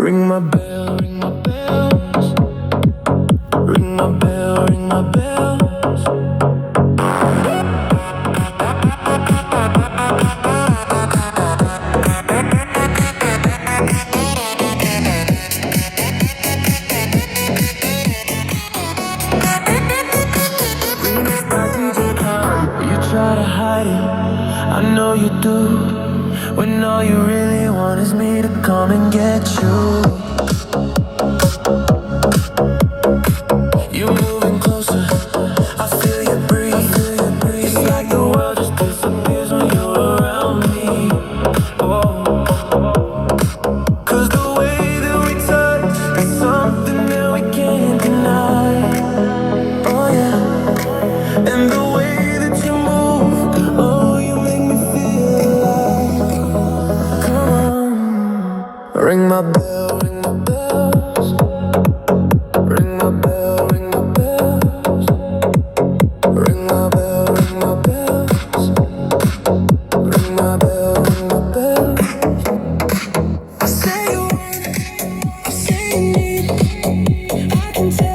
Ring my bell, ring my bells. Ring my bell, ring my bells. You try to hide it, I know you do. When all you really want is me to come and get you. You're moving closer, I feel you breathe. It's like the world just disappears when you're around me. Oh, 'cause the way that we touch is something that we can't deny. Oh yeah, and the way that you move, oh, you make me feel alive. Come on, ring my bell, ring my bells. Ring my bell, ring my bells. Ring my bell, ring my bells. Ring my bell, ring my bells. I say you want, I say you need. I can tell.